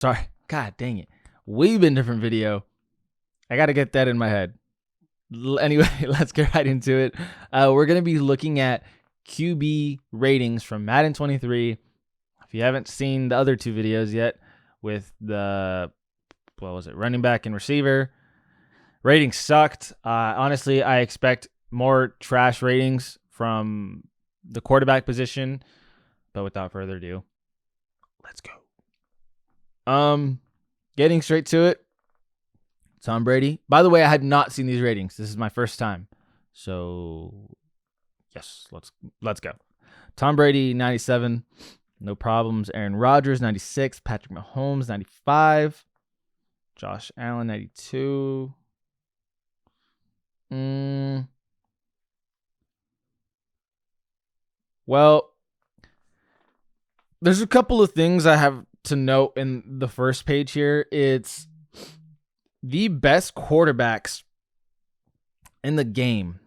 Sorry. God dang it. Way been different video. I got to get that in my head. Anyway, let's get right into it. We're going to be looking at QB ratings from Madden 23. If you haven't seen the other two videos yet with the, running back and receiver, ratings sucked. Honestly, I expect more trash ratings from the quarterback position. But without further ado, let's go. Getting straight to it. Tom Brady. By the way, I had not seen these ratings. This is my first time. So, yes, let's go. Tom Brady, 97. No problems. Aaron Rodgers, 96. Patrick Mahomes, 95. Josh Allen, 92. Well, there's a couple of things I have to note in the first page here. It's the best quarterbacks in the game.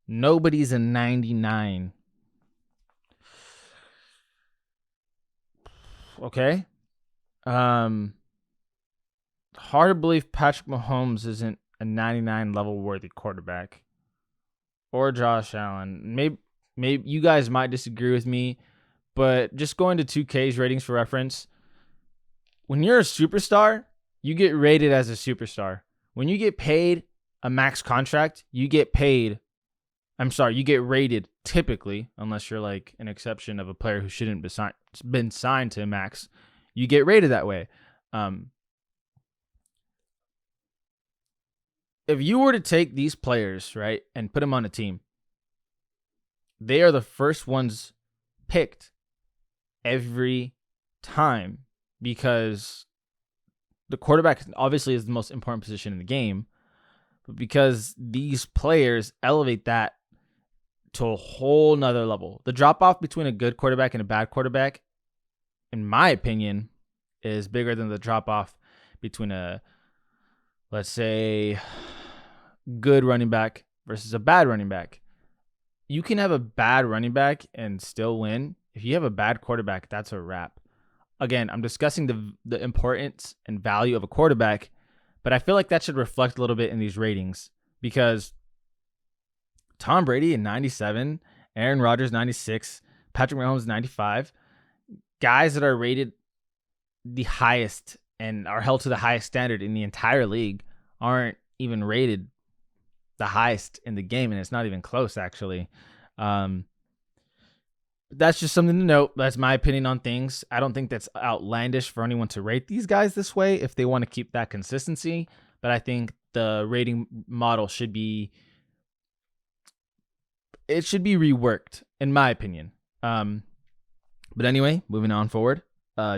Nobody's a 99. Okay. Hard to believe Patrick Mahomes isn't a 99 level worthy quarterback. Or Josh Allen. Maybe you guys might disagree with me, but just going to 2K's ratings for reference. When you're a superstar, you get rated as a superstar. When you get paid a max contract, you get rated typically, unless you're like an exception of a player who shouldn't have been signed to a max. You get rated that way. If you were to take these players, right, and put them on a team, they are the first ones picked every time because the quarterback obviously is the most important position in the game, but because these players elevate that to a whole nother level. The drop-off between a good quarterback and a bad quarterback, in my opinion, is bigger than the drop-off between a, let's say, good running back versus a bad running back. You can have a bad running back and still win. If you have a bad quarterback, that's a wrap. Again, I'm discussing the importance and value of a quarterback, but I feel like that should reflect a little bit in these ratings because Tom Brady in 97, Aaron Rodgers 96, Patrick Mahomes 95, guys that are rated the highest and are held to the highest standard in the entire league aren't even rated the highest in the game, and it's not even close, actually. That's just something to note. That's my opinion on things. I don't think that's outlandish for anyone to rate these guys this way if they want to keep that consistency, but I think the rating model should be reworked, in my opinion. But anyway, moving on forward.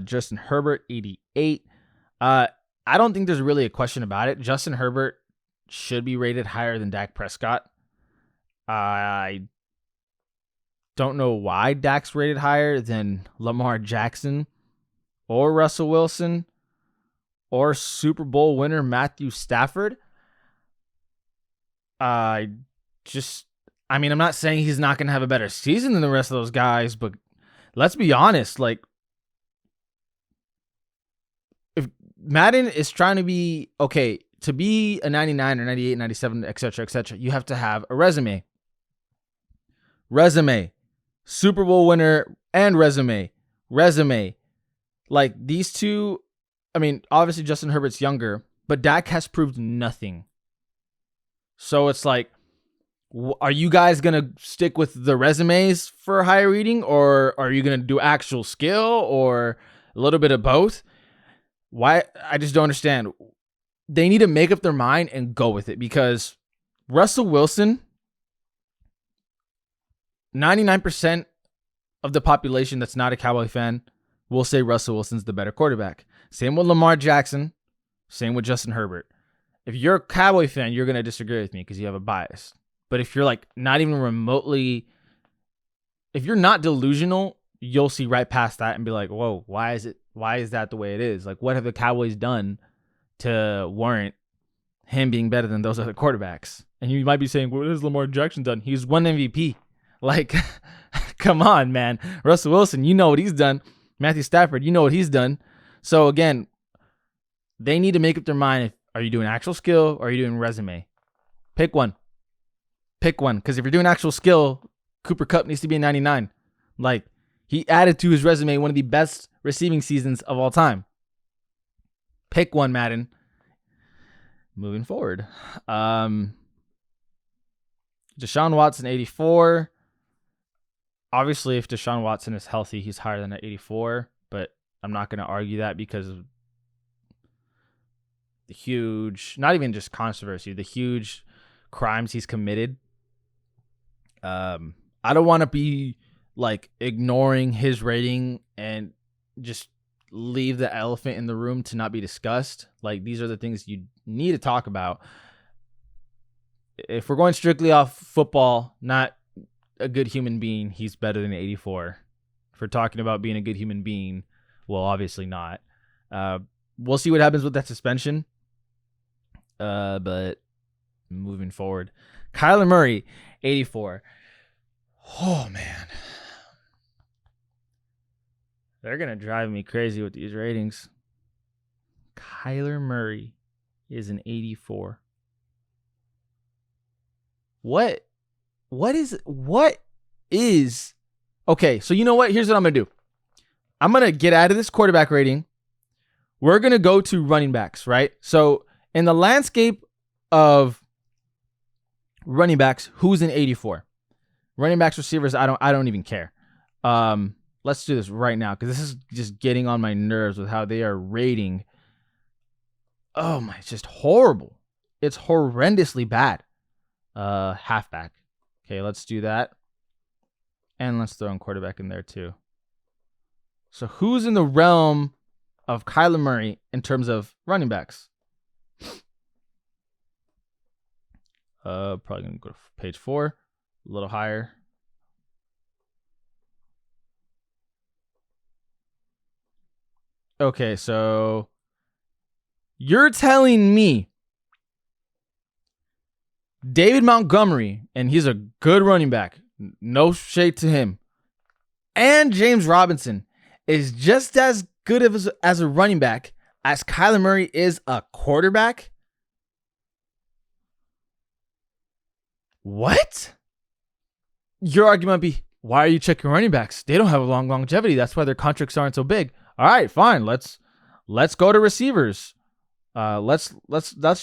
Justin Herbert, 88. I don't think there's really a question about it. Justin Herbert should be rated higher than Dak Prescott. I don't know why Dak's rated higher than Lamar Jackson or Russell Wilson or Super Bowl winner Matthew Stafford. I'm not saying he's not going to have a better season than the rest of those guys, but let's be honest. Like, if Madden is trying to be, okay, to be a 99 or 98, 97, etc., you have to have a resume. Super Bowl winner and resume. Like, these two, obviously Justin Herbert's younger, but Dak has proved nothing. So it's like, are you guys going to stick with the resumes for higher reading, or are you going to do actual skill, or a little bit of both? Why? I just don't understand. They need to make up their mind and go with it, because Russell Wilson, 99% of the population that's not a Cowboy fan will say Russell Wilson's the better quarterback. Same with Lamar Jackson. Same with Justin Herbert. If you're a Cowboy fan, you're going to disagree with me because you have a bias. But if you're like not even remotely, if you're not delusional, you'll see right past that and be like, whoa, why is that the way it is? Like, what have the Cowboys done to warrant him being better than those other quarterbacks? And you might be saying, what has Lamar Jackson done? He's won MVP. Like, come on, man. Russell Wilson, you know what he's done. Matthew Stafford, you know what he's done. So again, they need to make up their mind. Are you doing actual skill or are you doing resume? Pick one. Because if you're doing actual skill, Cooper Kupp needs to be a 99. Like, he added to his resume one of the best receiving seasons of all time. Pick one, Madden. Moving forward. Deshaun Watson, 84. Obviously, if Deshaun Watson is healthy, he's higher than an 84. But I'm not going to argue that because of the huge, not even just controversy, the huge crimes he's committed. I don't want to be like ignoring his rating and just leave the elephant in the room to not be discussed. Like, these are the things you need to talk about. If we're going strictly off football, not a good human being, he's better than 84. If we're talking about being a good human being, well, obviously not. We'll see what happens with that suspension. But moving forward, Kyler Murray, 84. Oh, man. They're going to drive me crazy with these ratings. Kyler Murray is an 84. What is okay, so you know what? Here's what I'm going to do. I'm going to get out of this quarterback rating. We're going to go to running backs, right? So in the landscape of running backs, who's an 84? Running backs, receivers, I don't even care. Let's do this right now because this is just getting on my nerves with how they are rating. Oh my, it's just horrible. It's horrendously bad. Halfback. Okay, let's do that. And let's throw in quarterback in there too. So who's in the realm of Kyler Murray in terms of running backs? Probably going to go to page 4. A little higher. Okay, so you're telling me David Montgomery, and he's a good running back, no shade to him, and James Robinson is just as good as a running back as Kyler Murray is a quarterback? What? Your argument would be, why are you checking running backs? They don't have a long longevity. That's why their contracts aren't so big. All right, fine. Let's go to receivers. Let's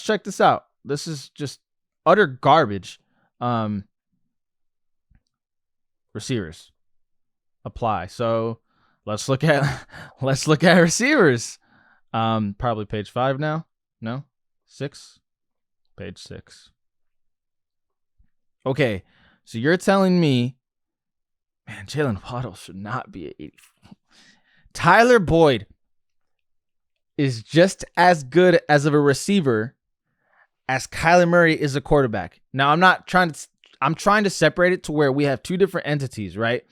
check this out. This is just utter garbage. Receivers. Apply. So let's look at receivers. Probably page 5 now. No? 6? Page 6. Okay. So you're telling me, man, Jalen Waddle should not be at 84. Tyler Boyd is just as good as of a receiver as Kyler Murray is a quarterback. Now, I'm trying to separate it to where we have two different entities, right?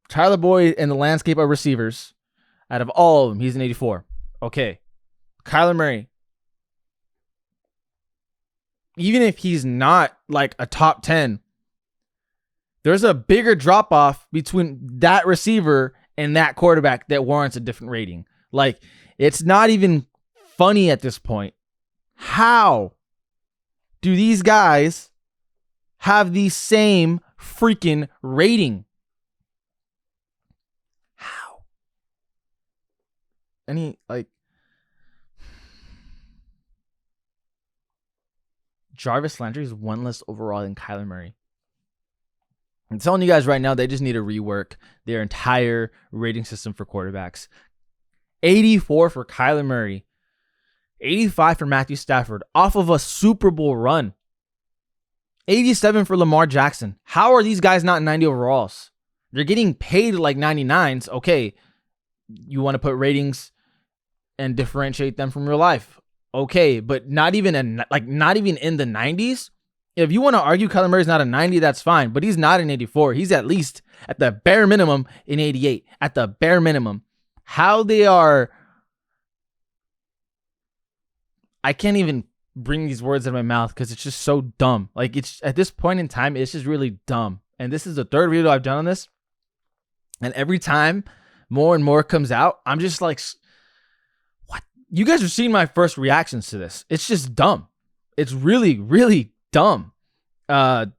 Tyler Boyd in the landscape of receivers, out of all of them, he's an 84. Okay. Kyler Murray, even if he's not like a top 10, there's a bigger drop off between that receiver and that quarterback that warrants a different rating. Like, it's not even funny at this point. How do these guys have the same freaking rating? How? Jarvis Landry is one less overall than Kyler Murray. I'm telling you guys right now, they just need to rework their entire rating system for quarterbacks. 84 for Kyler Murray. 85 for Matthew Stafford off of a Super Bowl run. 87 for Lamar Jackson. How are these guys not 90 overalls? They're getting paid like 99s. Okay, you want to put ratings and differentiate them from real life. Okay, but not even in the 90s. If you want to argue Kyler Murray's not a 90, that's fine. But he's not an 84. He's at least, at the bare minimum, an 88. At the bare minimum. How they are... I can't even bring these words out of my mouth because it's just so dumb. Like, it's at this point in time, it's just really dumb. And this is the third video I've done on this. And every time, more and more comes out, I'm just like, what? You guys are seeing my first reactions to this. It's just dumb. It's really, really dumb. Ryan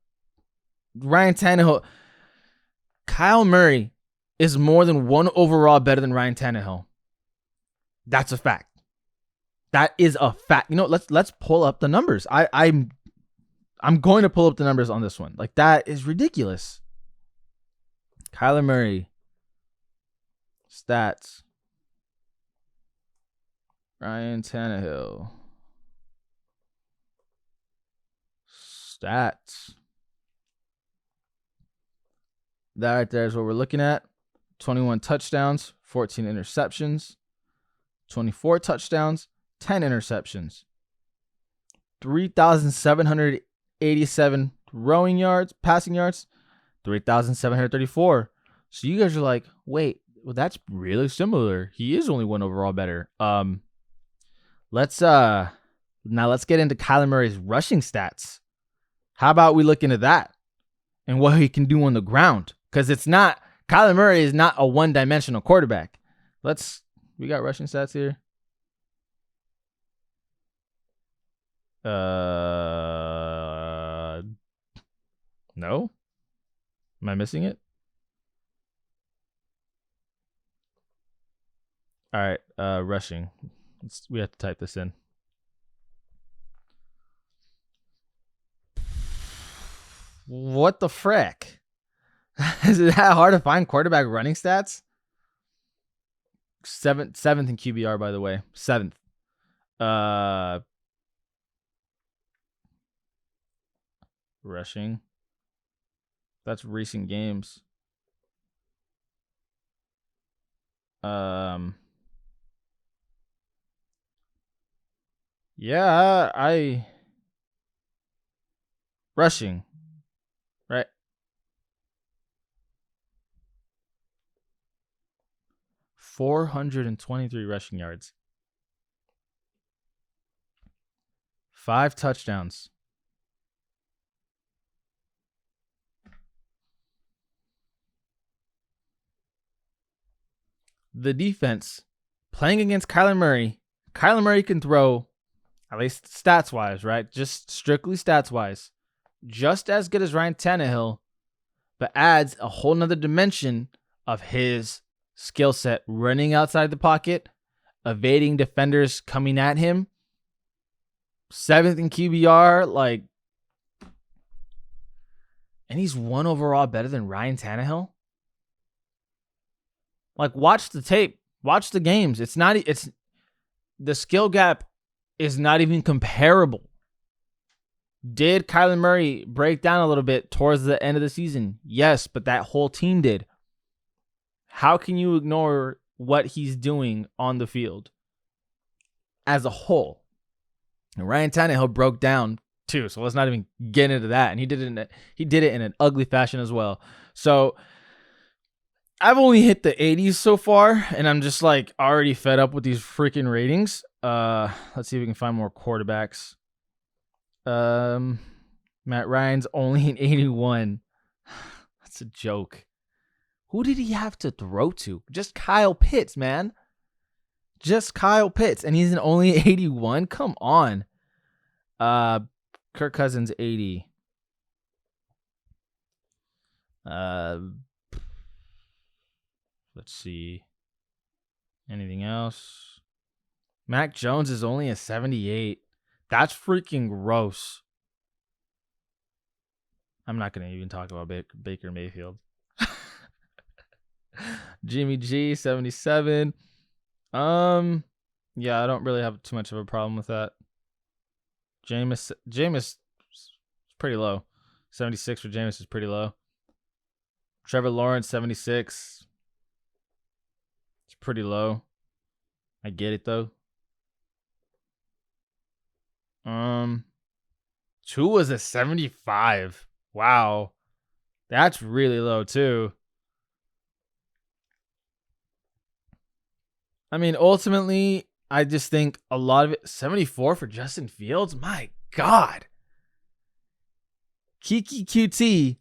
Tannehill, Kyle Murray is more than one overall better than Ryan Tannehill. That's a fact. That is a fact. You know, let's pull up the numbers. I'm going to pull up the numbers on this one. Like, that is ridiculous. Kyler Murray stats. Ryan Tannehill stats. That right there is what we're looking at. 21 touchdowns, 14 interceptions, 24 touchdowns, 10 interceptions, 3,787 passing yards, 3,734. So you guys are like, wait, well, that's really similar. He is only one overall better. Let's get into Kyler Murray's rushing stats. How about we look into that and what he can do on the ground? Because Kyler Murray is not a one-dimensional quarterback. We got rushing stats here. No? Am I missing it? All right, rushing. We have to type this in. What the frick? Is it that hard to find quarterback running stats? Seventh in QBR, by the way. 7th. Rushing. That's recent games. Yeah, rushing. Right. 423 rushing yards. 5 touchdowns. The defense playing against Kyler Murray. Kyler Murray can throw, at least stats-wise, right? Just strictly stats-wise, just as good as Ryan Tannehill, but adds a whole nother dimension of his skill set, running outside the pocket, evading defenders coming at him. 7th in QBR, and he's 1 overall better than Ryan Tannehill. Watch the tape, watch the games. It's the skill gap is not even comparable. Did Kyler Murray break down a little bit towards the end of the season? Yes, but that whole team did. How can you ignore what he's doing on the field as a whole? And Ryan Tannehill broke down too, so let's not even get into that. And he did it in an ugly fashion as well. So I've only hit the 80s so far, and I'm just already fed up with these freaking ratings. Let's see if we can find more quarterbacks. Matt Ryan's only an 81. That's a joke. Who did he have to throw to? Just Kyle Pitts, man. Just Kyle Pitts, and he's an only 81? Come on. Kirk Cousins, 80. Let's see. Anything else? Mac Jones is only a 78. That's freaking gross. I'm not going to even talk about Baker Mayfield. Jimmy G, 77. Yeah, I don't really have too much of a problem with that. Jameis is pretty low. 76 for Jameis is pretty low. Trevor Lawrence, 76. It's pretty low. I get it though. Tua's a 75. Wow. That's really low too. I mean, ultimately, I just think a lot of it, 74 for Justin Fields. My God. Kiki QT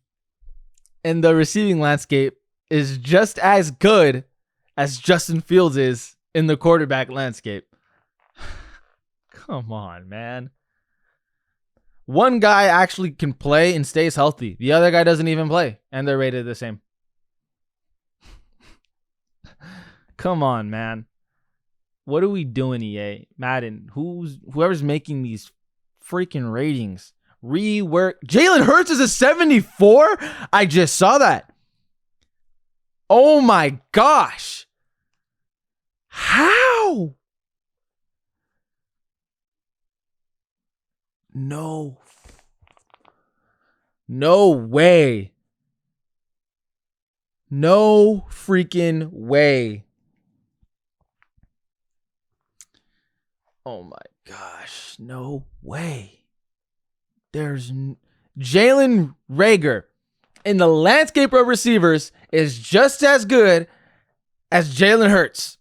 in the receiving landscape is just as good as Justin Fields is in the quarterback landscape. Come on, man. One guy actually can play and stays healthy. The other guy doesn't even play, and they're rated the same. Come on, man. What are we doing, EA? Madden, whoever's making these freaking ratings, rework. Jalen Hurts is a 74? I just saw that. Oh my gosh. How? No way. No freaking way. Oh my gosh. No way. There's Jalen Reagor in the landscape of receivers is just as good as Jalen Hurts.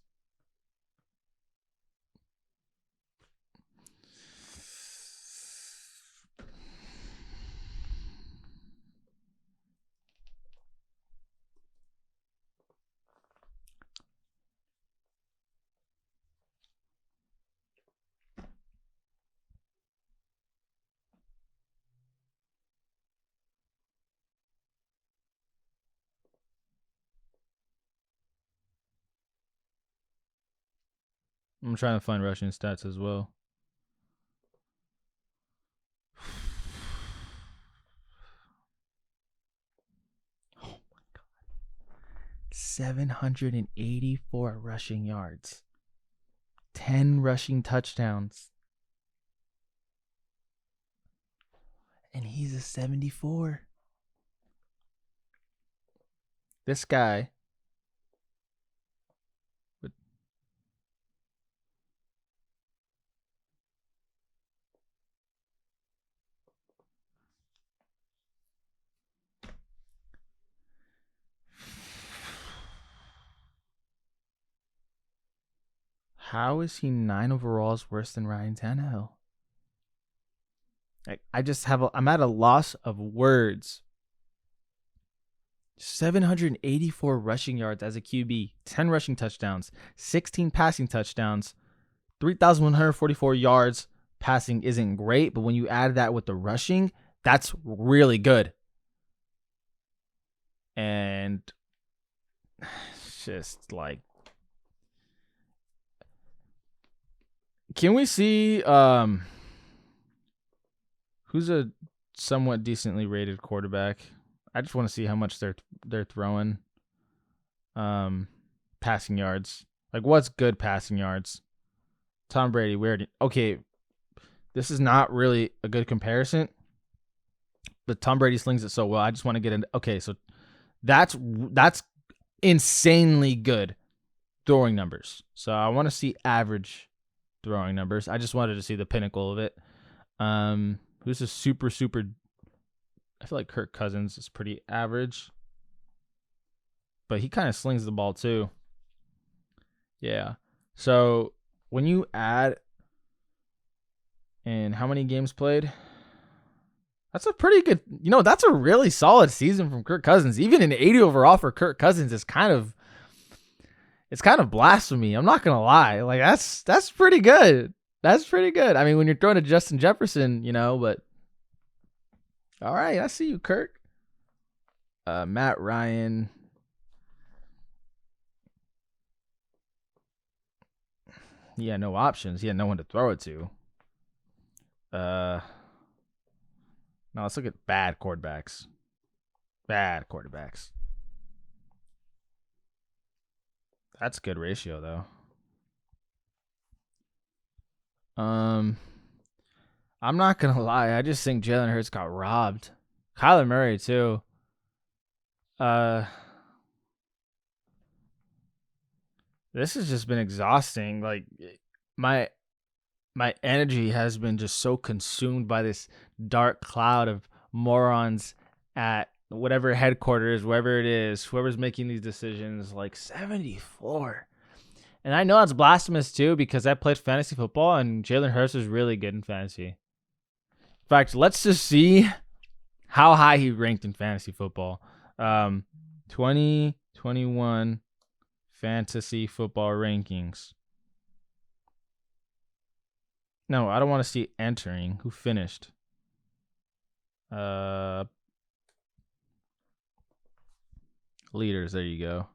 I'm trying to find rushing stats as well. Oh my God. 784 rushing yards. 10 rushing touchdowns. And he's a 74. This guy. How is he 9 overalls worse than Ryan Tannehill? I'm at a loss of words. 784 rushing yards as a QB, 10 rushing touchdowns, 16 passing touchdowns, 3,144 yards passing isn't great, but when you add that with the rushing, that's really good. And it's just like, can we see who's a somewhat decently rated quarterback? I just want to see how much they're throwing. Passing yards. Like, what's good passing yards? Tom Brady, okay, this is not really a good comparison, but Tom Brady slings it so well. I just want to get in. Okay, so that's insanely good throwing numbers. So I want to see average throwing numbers. I just wanted to see the pinnacle of it. Who's a super I feel like Kirk Cousins is pretty average, but he kind of slings the ball too. Yeah. So when you add in how many games played, that's a pretty good, that's a really solid season from Kirk Cousins. Even an 80 overall for Kirk Cousins is kind of blasphemy. I'm not going to lie. Like, that's pretty good. That's pretty good. I mean, when you're throwing to Justin Jefferson, but all right, I see you, Kirk. Matt Ryan. He had no options. He had no one to throw it to. Now let's look at bad quarterbacks. Bad quarterbacks. That's a good ratio, though. I'm not gonna lie. I just think Jalen Hurts got robbed. Kyler Murray too. This has just been exhausting. Like, my energy has been just so consumed by this dark cloud of morons at whatever headquarters, wherever it is, whoever's making these decisions. Like, 74. And I know that's blasphemous too, because I played fantasy football and Jalen Hurts is really good in fantasy. In fact, let's just see how high he ranked in fantasy football. 20, 21, fantasy football rankings. No, I don't want to see entering. Who finished? Leaders. There you go.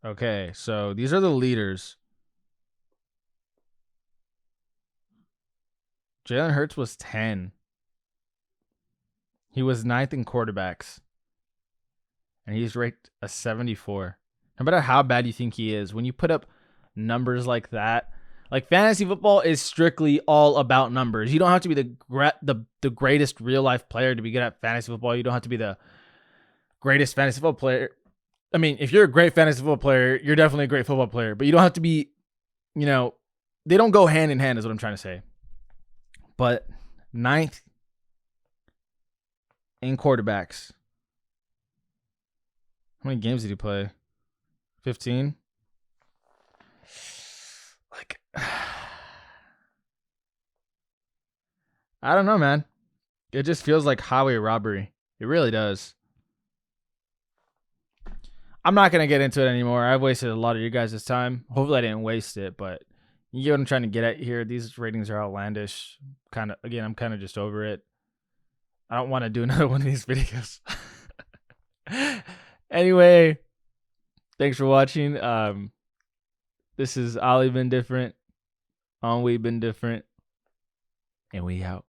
Okay, so these are the leaders. Jalen Hurts was 10. He was 9th in quarterbacks. And he's ranked a 74. No matter how bad you think he is, when you put up numbers like that, like fantasy football is strictly all about numbers. You don't have to be the greatest real life player to be good at fantasy football. You don't have to be the greatest fantasy football player. I mean, if you're a great fantasy football player, you're definitely a great football player, but you don't have to be, they don't go hand in hand is what I'm trying to say. But 9th in quarterbacks. How many games did he play? 15? Like, I don't know, man. It just feels like highway robbery. It really does. I'm not going to get into it anymore. I've wasted a lot of you guys' time. Hopefully I didn't waste it, but you get what I'm trying to get at here. These ratings are outlandish. I'm kind of just over it. I don't want to do another one of these videos. Anyway, thanks for watching. This is Ali Been Different. On We Been Different. And we out.